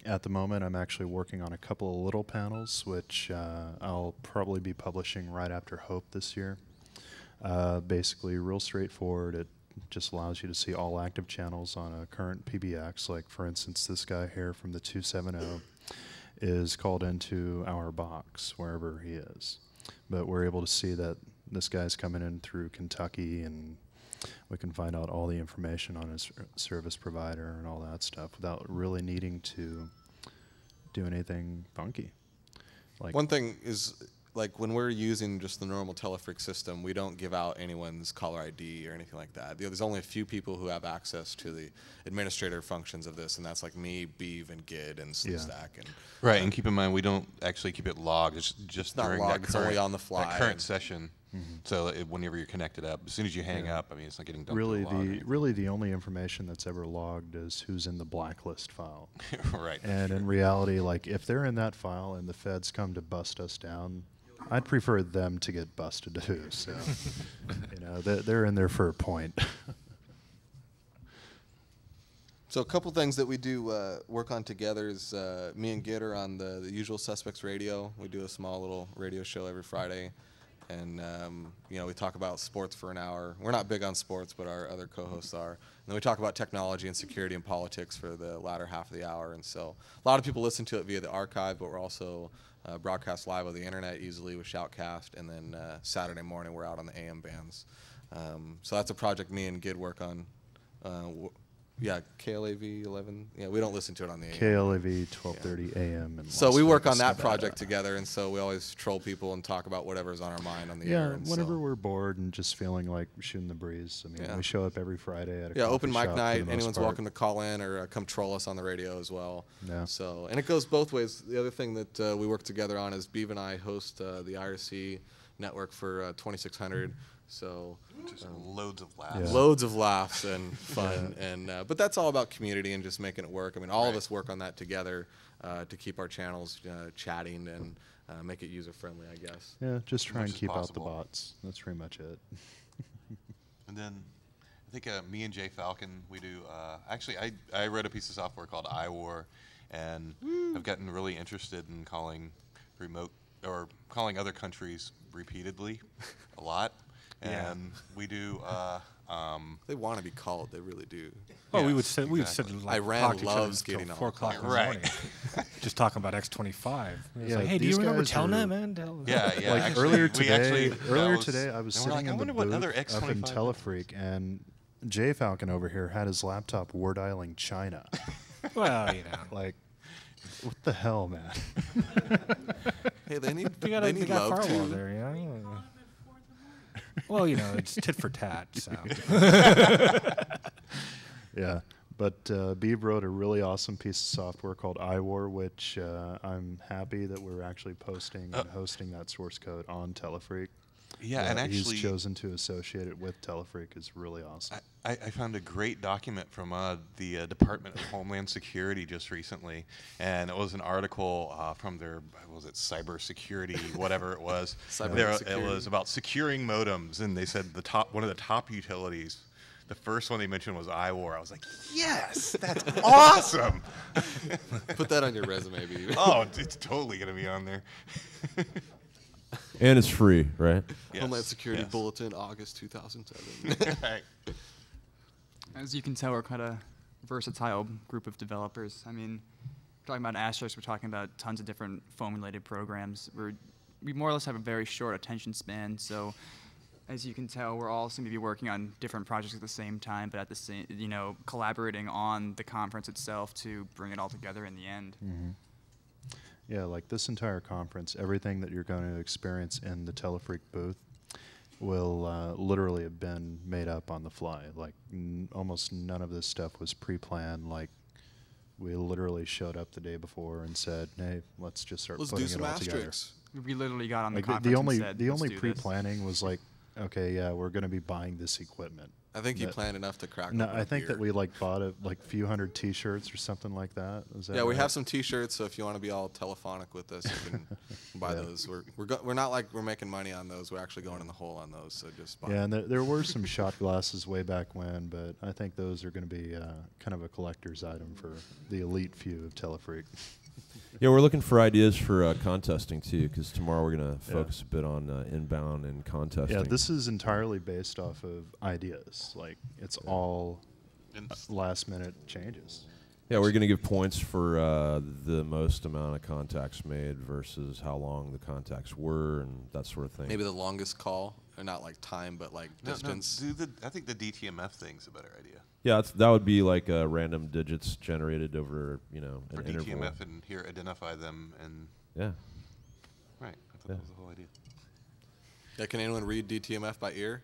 At the moment, I'm actually working on a couple of little panels, which I'll probably be publishing right after Hope this year. Basically, real straightforward. It just allows you to see all active channels on a current PBX. Like, for instance, this guy here from the 270 is called into our box, wherever he is. But we're able to see that this guy's coming in through Kentucky, and we can find out all the information on his service provider and all that stuff without really needing to do anything funky. Like one thing is, like when we're using just the normal Telephreak system, we don't give out anyone's caller ID or anything like that. There's only a few people who have access to the administrator functions of this, and that's like me, Beave, and Gid, and Slestak. And right, and keep in mind we don't actually keep it logged. It's just not during logged, that it's only on the fly. that current session. So whenever you're connected up, as soon as you hang up, I mean, it's not getting dumped. Really, the only information that's ever logged is who's in the blacklist file. Right. And in reality, like if they're in that file and the feds come to bust us down, I'd prefer them to get busted too. So, they're in there for a point. So a couple things that we do work on together is me and Gid are on the Usual Suspects radio. We do a small little radio show every Friday. And, we talk about sports for an hour. We're not big on sports, but our other co-hosts are. And then we talk about technology and security and politics for the latter half of the hour. And so a lot of people listen to it via the archive, but we're also broadcast live on the internet easily with Shoutcast. And then Saturday morning, we're out on the AM bands. So that's a project me and Gid work on. KLAV 11. Yeah, we don't listen to it on the AM. KLAV 12:30 AM. So we work on that project together, and so we always troll people and talk about whatever's on our mind on the air. Yeah, whenever we're bored and just feeling like shooting the breeze. I mean, we show up every Friday at a coffee open mic shop night. for the most Anyone's part. welcome to call in or come troll us on the radio as well. Yeah. So, and it goes both ways. The other thing that we work together on is Beave and I host the IRC network for 2600. So just loads of laughs. Yeah. Loads of laughs and fun, and but that's all about community and just making it work. I mean, all of us work on that together to keep our channels chatting and make it user friendly, I guess. Yeah, just try and Much as keep out the possible. bots. That's pretty much it. And I think me and Jfalcon, we do. Actually, I wrote a piece of software called iWar, and I've gotten really interested in calling remote or calling other countries repeatedly a lot. And we do. They want to be called. They really do. Oh, Yeah, we would sit. We would sit exactly. like Iran talk to each other loves until getting on 4 the o'clock in the Right. morning, just talking about X25. It's Yeah, like, hey, do these you remember guys Telnet, are- man? Yeah, yeah. Like actually, earlier we today, actually, that I was and we're sitting like, I in the wonder what booth other up in X25 Telephreak, and Jfalcon over here had his laptop war dialing China. Well, you know. Like, what the hell, man? Hey, they need They got, they a, need they got love firewall too. there, yeah. Well, you know, it's tit for tat. So. Yeah, but Beave wrote a really awesome piece of software called iWar, which I'm happy that we're actually posting and hosting that source code on Telephreak. Yeah, and he's actually, chosen to associate it with Telephreak is really awesome. I found a great document from the Department of Homeland Security just recently, and it was an article from their, what was it, cybersecurity, whatever it was. It was about securing modems, and they said one of the top utilities. The first one they mentioned was iWar. I was like, yes, that's awesome. Put that on your resume, Beave. Oh, it's totally gonna be on there. And it's free, right? Yes, Homeland Security yes. Bulletin, August 2007. Right. As you can tell, we're kind of versatile group of developers. I mean, talking about Asterisk, we're talking about tons of different phone-related programs. We more or less have a very short attention span, so as you can tell, we're all seem to be working on different projects at the same time, but at the same, collaborating on the conference itself to bring it all together in the end. Mm-hmm. Yeah, like this entire conference, everything that you're going to experience in the Telephreak booth will literally have been made up on the fly. Like almost none of this stuff was pre-planned. Like we literally showed up the day before and said, "Hey, let's just start Let's putting do some it all together." asterisks. We literally got on the Like conference the only and said, the "Let's only do this." pre-planning was like, okay, yeah, we're going to be buying this equipment. I think you That- planned enough to crack. No, open I a think beer. that we like bought a few hundred T-shirts or something like that. Is that Yeah, we right? have some T-shirts, so if you want to be all telephonic with us, you can buy Yeah. those. We're not like we're making money on those. We're actually going in the hole on those, so just buy. Yeah, them. and there were some shot glasses way back when, but I think those are going to be kind of a collector's item for the elite few of Telephreak. Yeah, we're looking for ideas for contesting too, because tomorrow we're going to focus a bit on inbound and contesting. Yeah, this is entirely based off of ideas. Like, it's all last-minute changes. Yeah, we're going to give points for the most amount of contacts made versus how long the contacts were and that sort of thing. Maybe the longest call, or not like time, but like distance. I think the DTMF thing's a better idea. Yeah, that would be like random digits generated over, an For interval. DTMF and here identify them and Yeah. right. I thought that was the whole idea. Yeah, can anyone read DTMF by ear?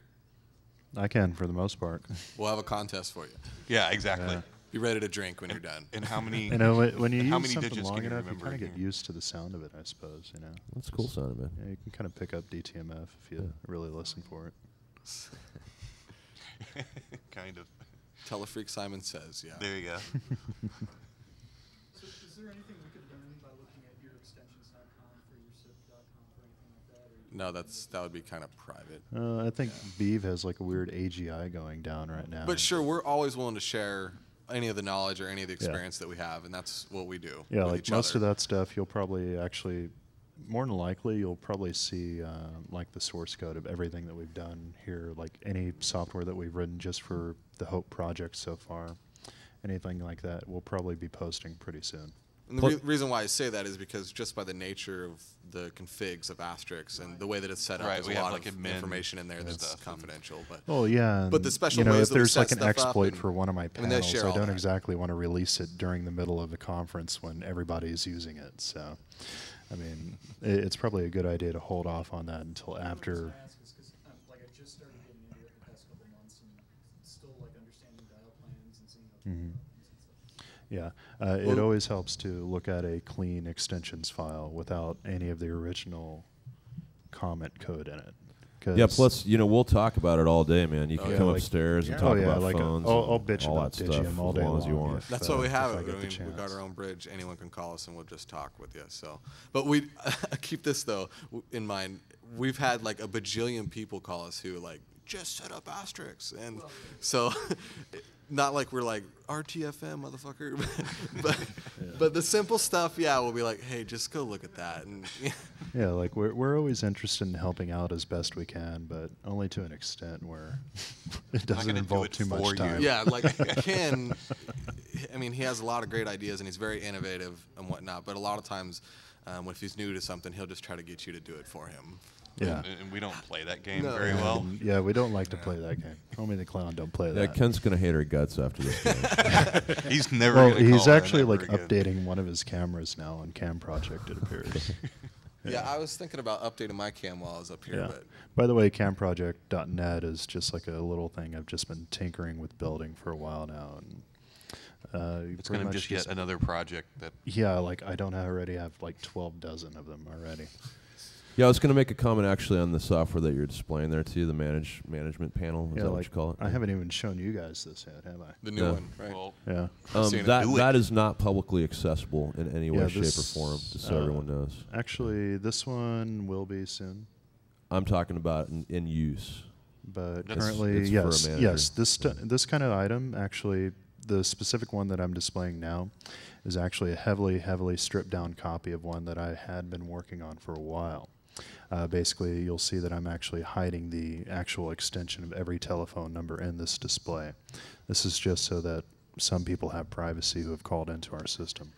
I can, for the most part. We'll have a contest for you. Yeah, exactly. Yeah. Be ready to drink when you're done. And how many? You know, when you and how use many something digits long can you enough, you remember kind of in get here? used to the sound of it, I suppose, That's cool sounding, man. Yeah, you can kind of pick up DTMF if you really listen for it. Kind of. Telefreak Simon says, yeah. There you go. So is there anything we could learn by looking at your extensions.com for your SIP.com or anything like that? Or No, that would be kind of private. I think Beave has like a weird AGI going down right now. But sure, we're always willing to share any of the knowledge or any of the experience that we have, and that's what we do. Yeah, with like each most other. of that stuff, you'll probably actually, more than likely, you'll probably see like the source code of everything that we've done here, like any software that we've written just for the Hope project so far, anything like that, we'll probably be posting pretty soon. And the reason why I say that is because just by the nature of the configs of Asterisk and the way that it's set up, Right, there's we a have lot like of admin information in there that's stuff and- confidential. But Oh yeah, But the and, special you know, ways if that we there's set like an stuff up exploit and- for one of my I mean, they panels, share I all don't that. exactly want to release it during the middle of the conference when everybody's using it. So, I mean, it's probably a good idea to hold off on that until The reason after. I ask is 'cause, like, I just started getting into it the past couple months and still like understanding dial plans and seeing how to Mhm. do things and stuff. Yeah, it always helps to look at a clean extensions file without any of the original comment code in it. Yeah, plus, we'll talk about it all day, man. You can yeah, come like- upstairs and yeah. talk Oh, yeah, about like, phones I'll and bitch all about that stuff Digium all day as long as you long want. if, That's why we have if I it. get I the mean, we got chance. our own bridge. Anyone can call us and we'll just talk with you. So, but we keep this though in mind. We've had like a bajillion people call us who like just set up Asterisk. And so, not like we're like, RTFM, motherfucker. but the simple stuff, yeah, we'll be like, hey, just go look at that. And Yeah, like we're always interested in helping out as best we can, but only to an extent where it doesn't gonna do involve it too for much you. time. yeah, like Ken, I mean, he has a lot of great ideas and he's very innovative and whatnot. But a lot of times, if he's new to something, he'll just try to get you to do it for him. Yeah. And we don't play that game No. very well. And, yeah, we don't like to play that game. Homie the Clown don't play Yeah, that. Ken's gonna hate our guts after this game. He's never Well, gonna he's call her actually ever like again. updating one of his cameras now on Cam Project, it appears. Yeah, I was thinking about updating my cam while I was up here, Yeah. but By the way, camproject.net is just like a little thing I've just been tinkering with building for a while now, and It's pretty going to much just yet just- another project that Yeah, like I don't already have like 12 dozen of them already. Yeah, I was going to make a comment actually on the software that you're displaying there too, the management panel. Is Yeah, that like what you call it? I haven't even shown you guys this yet, have I? the new Yeah. one, right? well, Yeah. seen it. That Do it. that is not publicly accessible in any way, Yeah, shape, or this, form, just so everyone knows. Actually, this one will be soon, I'm talking about in use. but That's- currently, it's for a yes, manager. yes. This kind of item, actually, the specific one that I'm displaying now, is actually a heavily stripped down copy of one that I had been working on for a while. Basically, you'll see that I'm actually hiding the actual extension of every telephone number in this display. This is just so that some people have privacy who have called into our system.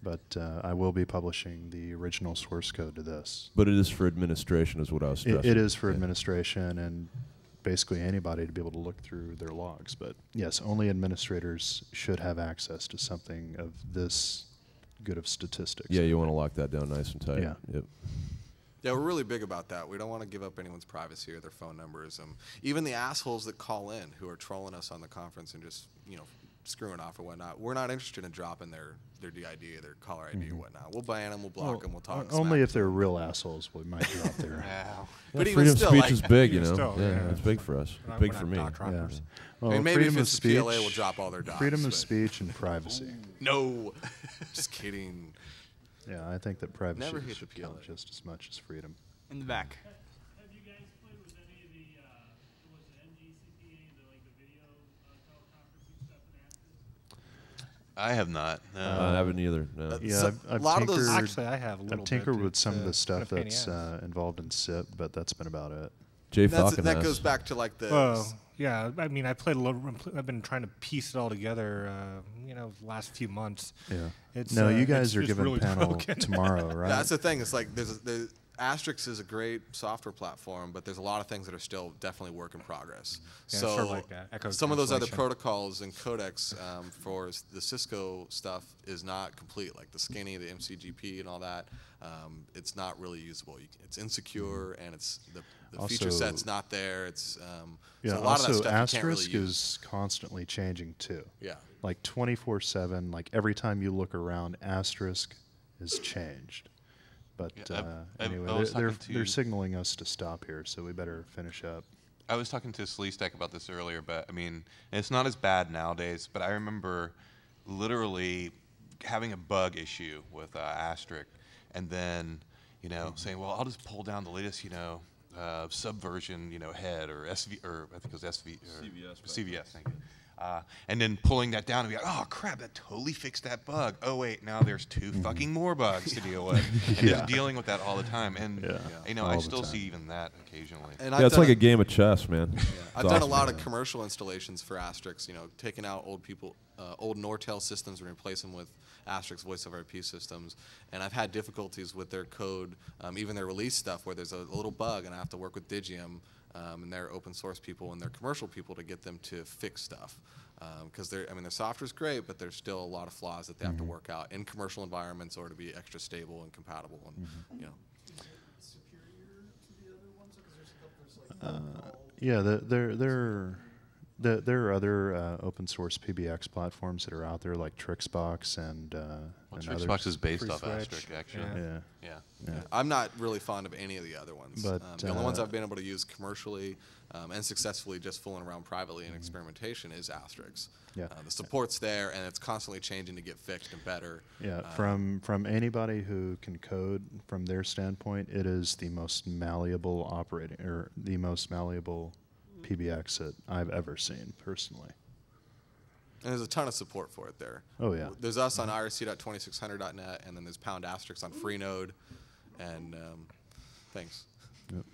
But I will be publishing the original source code to this. But it is for administration, is what I was stressing. It is for Yeah. administration and basically anybody to be able to look through their logs. But yes, only administrators should have access to something of this good of statistics. Yeah, you want to lock that down nice and tight. Yeah. Yep. Yeah, we're really big about that. We don't want to give up anyone's privacy or their phone numbers. Even the assholes that call in who are trolling us on the conference and just, screwing off or whatnot, we're not interested in dropping their DID or their caller ID or whatnot. We'll ban them, we'll block them, we'll talk Only smack if they're real assholes, we might drop their. wow. But Yeah, even freedom of still, speech like- is big, Even still, yeah, yeah. it's big for us. We're not- Big we're for not me. dot droppers. Yeah. I Well, mean, maybe freedom if of it's speech, the PLA, we'll drop all their dots. freedom of but- speech and privacy. No, just kidding. Yeah, I think that privacy Never hit the should count PLA. just as much as freedom. In the back. Have you guys played with any of the, was it NGCPA, the video teleconferencing stuff in Asterisk? I have not. No. I haven't either. No. Yeah, So, I've a lot of those- tinkered- Actually, I have a little I've tinkered bit. with some of the It's stuff been a pain in that's the ass. involved in SIP, but that's been about it. Jfalcon That has. goes back to like the. Well, yeah. I mean, I played a little. I've been trying to piece it all together. The last few months. Yeah. It's, No, you it's guys are just giving really a panel broken. tomorrow, right? That's the thing. It's like the Asterisk is a great software platform, but there's a lot of things that are still definitely work in progress. Yeah, so sort of like that, echo some of those other translation. protocols and codecs for the Cisco stuff is not complete, like the skinny, the MCGP, and all that. It's not really usable. It's insecure, and it's the feature Also- set's not there. It's Yeah, so a lot of that also stuff you can't really Asterisk use. is constantly changing too. Yeah. Like 24/7, like every time you look around, Asterisk is changed. But Yeah, I anyway, was they're talking to- they're signaling us to stop here, so we better finish up. I was talking to Slestak about this earlier, but I mean, it's not as bad nowadays. But I remember literally having a bug issue with Asterisk, and then saying, "Well, I'll just pull down the latest, subversion, head or SV or I think it was SV or CVS, thank you." And then pulling that down and be like, "Oh crap, that totally fixed that bug. Oh wait, now there's two fucking more bugs to deal with." And just dealing with that all the time. And all I the still time. see even that occasionally. And Yeah, I've it's done like a game of chess, man. It's I've done a awesome. lot of commercial installations for Asterisk, taking out old Nortel systems and replace them with Asterisk voice over IP systems. And I've had difficulties with their code, even their release stuff, where there's a little bug, and I have to work with Digium and their open source people and their commercial people to get them to fix stuff. Because their software's great, but there's still a lot of flaws that they have to work out in commercial environments or to be extra stable and compatible. And Superior to the other ones? Because there's a couple, there's like Yeah, they're There are other open source PBX platforms that are out there, like Trixbox and Trixbox is based off Free Switch. Asterisk, actually. Yeah. Yeah. I'm not really fond of any of the other ones. But, the only ones I've been able to use commercially and successfully just fooling around privately in experimentation is Asterisk. Yeah. The support's there, and it's constantly changing to get fixed and better. Yeah, from anybody who can code, from their standpoint, it is the most malleable the most malleable PBX that I've ever seen personally. And there's a ton of support for it there. Oh, yeah. There's us on irc.2600.net, and then there's #asterisk on Freenode, and thanks. Yep.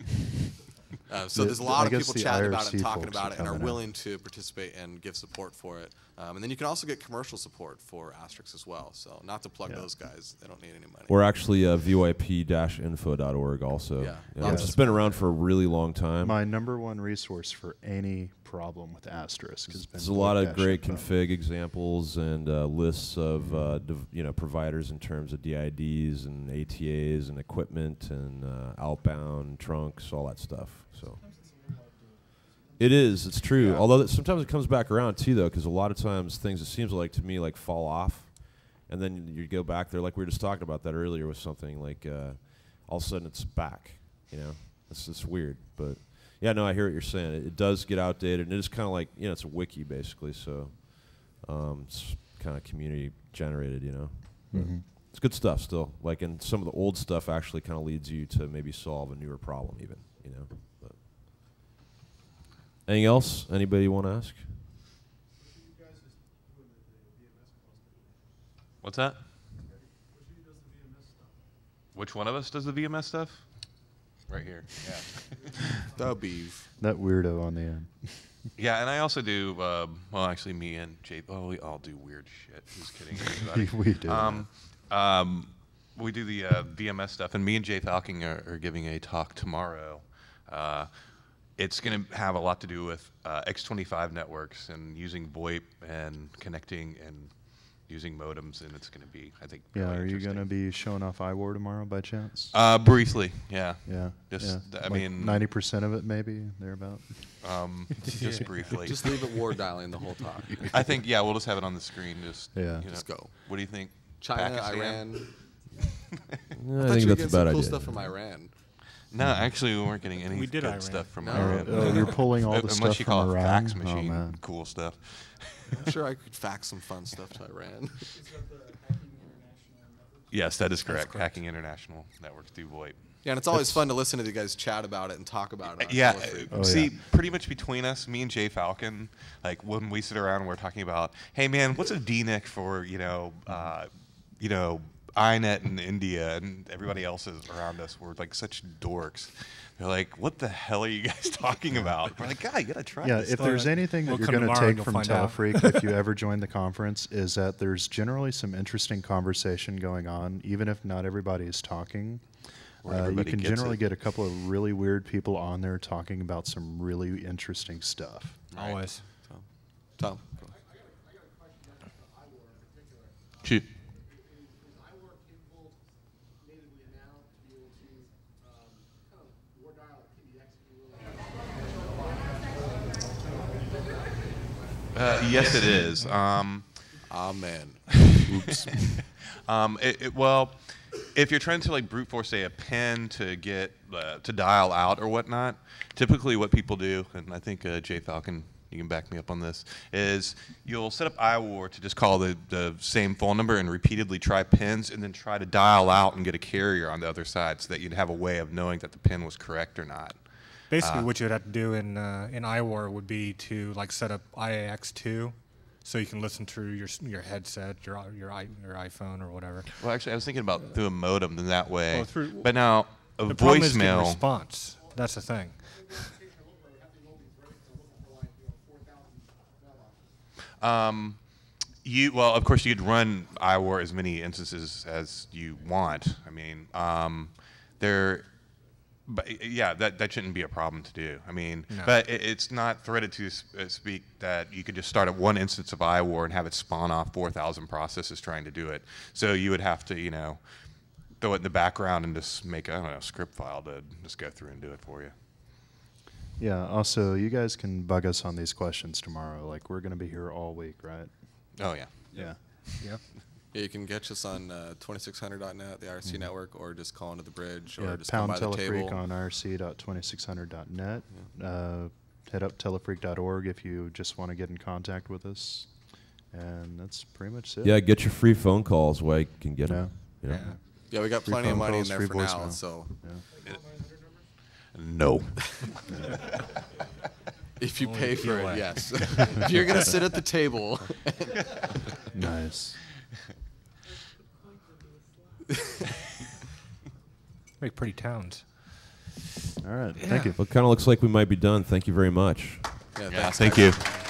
So there's a lot of guess people the chatting about it IRC and talking folks about it and are coming out. willing to participate and give support for it. And then you can also get commercial support for Asterisk as well. So not to plug those guys, they don't need any money. We're actually VoIP-info.org also. Yeah. It's been around for a really long time. My #1 resource for any problem with Asterisk has been. There's a lot of VoIP great info. config examples and lists of providers in terms of DIDs and ATAs and equipment and outbound trunks, all that stuff. So it is. It's true. Yeah. Although sometimes it comes back around too, though, because a lot of times things, it seems like to me, like fall off, and then you go back there, like we were just talking about that earlier with something like all of a sudden it's back. It's just weird, but. Yeah, no, I hear what you're saying. It does get outdated, and it is kind of like, it's a wiki, basically, so it's kind of community generated, Mm-hmm. It's good stuff still. Like, and some of the old stuff actually kind of leads you to maybe solve a newer problem even, But. Anything else? Anybody want to ask? What's that? Which one of us does the VMS stuff? Right here. Yeah. The Beave. That weirdo on the end. Yeah, and I also do. Well, actually, me and Jay. Oh, we all do weird shit. Just kidding. Everybody. We do. We do the VMS stuff, and me and Jfalcon are giving a talk tomorrow. It's going to have a lot to do with X25 networks and using VoIP and connecting and using modems, and it's going to be, I think, Yeah, really are you interesting. going to be showing off iWar tomorrow by chance? Briefly, yeah. Yeah. Just, yeah. I Like mean, 90% of it, maybe thereabout. just briefly. Just leave it war dialing the whole talk. I think, yeah, we'll just have it on the screen. Just Just go. What do you think? China, Pakistan? Iran. I I think thought you were that's getting a some bad cool idea. stuff from Iran. No, actually, we weren't getting any We did good Iran. stuff from No. Iran. Oh, you're pulling all the Unless stuff you from call it Iran? fax Oh, machine, man. cool stuff. I'm sure I could fax some fun stuff to Iran. Yes, that is correct. Hacking International Networks through VoIP. Yeah, and it's always fun to listen to you guys chat about it and talk about it. on Yeah, Telephreak. Oh, see, yeah. pretty much between us, me and Jfalcon, like when we sit around and we're talking about, hey man, what's a DNIC for INET in India, and everybody else is around us. We're like such dorks. They're like, what the hell are you guys talking about? We're like, God, you gotta try Yeah, this if stuff. there's anything that We'll you're come going to tomorrow and take you'll from find out. Telephreak if you ever join the conference is that there's generally some interesting conversation going on, even if not everybody is talking. Where You everybody can gets generally it. get a couple of really weird people on there talking about some really interesting stuff. Always. Tom. Go. Shoot. Yes, it is. Amen. Oops. Well, if you're trying to like brute force, say, a pen to get to dial out or whatnot, typically what people do, and I think Jfalcon, you can back me up on this, is you'll set up iWar to just call the same phone number and repeatedly try pins, and then try to dial out and get a carrier on the other side so that you'd have a way of knowing that the pin was correct or not. Basically, what you'd have to do in iWar would be to like set up IAX2, so you can listen through your headset, your iPhone or whatever. Well, actually, I was thinking about through a modem in that way. Well, through- but now a The problem is getting voicemail. response. That's the thing. Well, of course, you could run iWar as many instances as you want. I mean, but yeah, that shouldn't be a problem to do. I mean, No. but it's not threaded to speak that you could just start at one instance of iWar and have it spawn off 4,000 processes trying to do it. So you would have to, throw it in the background and just make, I don't know, a script file to just go through and do it for you. Yeah. Also, you guys can bug us on these questions tomorrow. Like, we're going to be here all week, right? Oh, yeah. Yeah. Yep. Yeah, you can catch us on 2600.net, the IRC network, or just call into the bridge, Yeah, or just come pound by the Telephreak table. on irc.2600.net. Head up telephreak.org if you just want to get in contact with us. And that's pretty much it. Yeah, get your free phone calls where I can get them. Yeah. Yeah. Yeah, we got Free plenty of phone money in calls, there free for now, voicemail. so Yeah. No. if you Only pay for POA. it, yes. If you're going to sit at the table. Nice. Make pretty towns. All right. Thank you. Well, it kind of looks like we might be done. Thank you very much. Yeah, Yeah, thanks, thank guys. you.